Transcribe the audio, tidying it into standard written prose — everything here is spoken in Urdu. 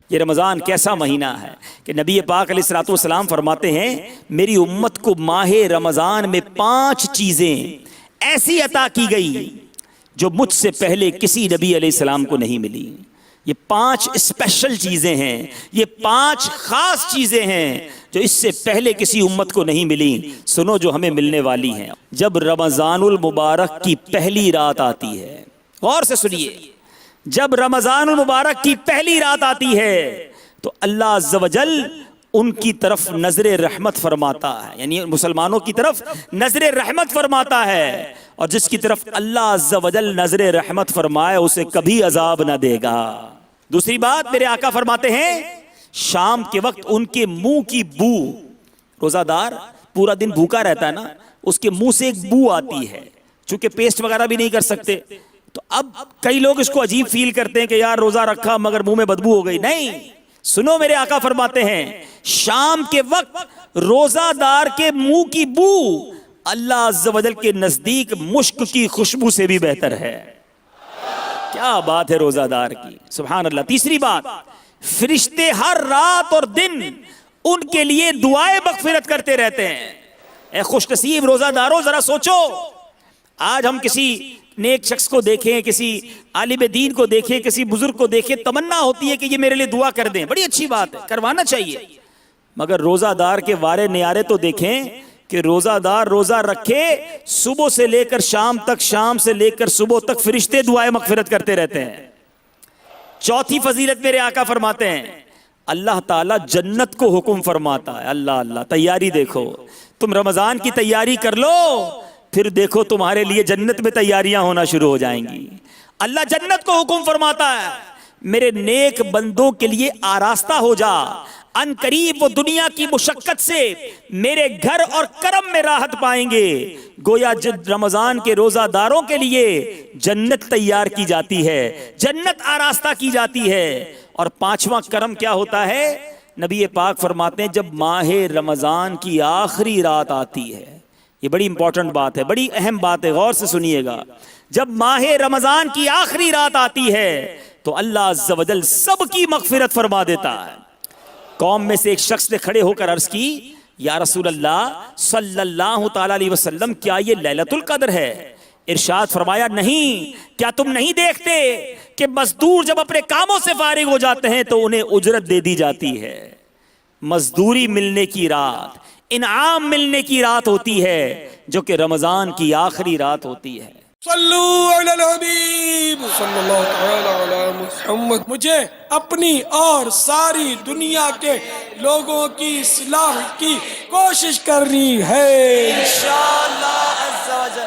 یہ رمضان کیسا مہینہ ہے کہ نبی پاک علیہ الصلوۃ والسلام فرماتے ہیں میری امت کو ماہ رمضان میں 5 چیزیں ایسی عطا کی گئی جو مجھ سے پہلے کسی نبی علیہ السلام کو نہیں ملی۔ یہ 5 اسپیشل چیزیں ہیں، یہ 5 خاص چیزیں ہیں جو اس سے پہلے کسی امت کو نہیں ملی۔ سنو جو ہمیں ملنے والی ہیں۔ جب رمضان المبارک کی پہلی رات آتی ہے، غور سے سنیے، جب رمضان المبارک کی پہلی رات آتی ہے تو اللہ عز و جل ان کی طرف نظر رحمت فرماتا ہے، یعنی مسلمانوں کی طرف نظر رحمت فرماتا ہے، اور جس کی طرف اللہ عز و جل نظر رحمت فرمائے اسے کبھی عذاب نہ دے گا۔ دوسری بات میرے آقا فرماتے ہیں شام کے وقت ان کے منہ کی بو، روزہ دار پورا دن بھوکا رہتا ہے نا، اس کے منہ سے ایک بو آتی ہے، چونکہ پیسٹ وغیرہ بھی نہیں کر سکتے، تو اب کئی لوگ اس کو عجیب فیل کرتے ہیں کہ یار روزہ رکھا مگر منہ میں بدبو ہو گئی۔ نہیں، سنو میرے آقا فرماتے ہیں شام کے وقت روزہ دار کے منہ کی بو اللہ عز و جل کے نزدیک مشک کی خوشبو سے بھی بہتر ہے۔ کیا بات ہے روزہ دار کی، سبحان اللہ۔ تیسری بات، فرشتے ہر رات اور دن ان کے لیے دعائیں مغفرت کرتے رہتے ہیں۔ اے خوش نصیب روزہ داروں، ذرا سوچو، آج ہم کسی نیک شخص کو دیکھیں، کسی عالم دین کو دیکھیں، کسی بزرگ کو دیکھیں، تمنا ہوتی ہے کہ یہ میرے لیے دعا کر دیں، بڑی اچھی بات ہے، کروانا چاہیے، مگر روزہ دار کے وارے نیارے تو دیکھیں کہ روزہ دار روزہ رکھے صبح سے لے کر شام تک، شام سے لے کر صبح تک فرشتے دعائیں مغفرت کرتے رہتے ہیں۔ چوتھی فضیلت میرے آقا فرماتے ہیں اللہ تعالیٰ جنت کو حکم فرماتا ہے۔ اللہ اللہ، تیاری دیکھو، تم رمضان کی تیاری کر لو، پھر دیکھو تمہارے لیے جنت میں تیاریاں ہونا شروع ہو جائیں گی۔ اللہ جنت کو حکم فرماتا ہے میرے نیک بندوں کے لیے آراستہ ہو جا، ان قریب وہ دنیا کی مشقت سے میرے گھر اور کرم میں راحت پائیں گے۔ گویا رمضان کے روزہ داروں کے لیے جنت تیار کی جاتی ہے، جنت آراستہ کی جاتی ہے۔ اور 5واں کرم کیا ہوتا ہے؟ نبی پاک فرماتے ہیں جب ماہ رمضان کی آخری رات آتی ہے، یہ بڑی امپورٹنٹ بات ہے، بڑی اہم بات ہے، غور سے سنیے گا۔ جب ماہ رمضان کی آخری رات آتی ہے تو اللہ عز و جل سب کی مغفرت فرما دیتا ہے۔ قوم میں سے ایک شخص نے کھڑے ہو کر عرض کی یا رسول اللہ صلی اللہ تعالی علیہ وسلم، کیا یہ لیلۃ القدر ہے؟ ارشاد فرمایا نہیں، کیا تم نہیں دیکھتے کہ مزدور جب اپنے کاموں سے فارغ ہو جاتے ہیں تو انہیں اجرت دے دی جاتی ہے۔ مزدوری ملنے کی رات، انعام ملنے کی رات ہوتی ہے جو کہ رمضان کی آخری رات ہوتی ہے۔ صلو علی الحبیب صلی اللہ تعالی علی محمد۔ مجھے اپنی اور ساری دنیا کے لوگوں کی اصلاح کی کوشش کرنی ہے انشاءاللہ عز و جل۔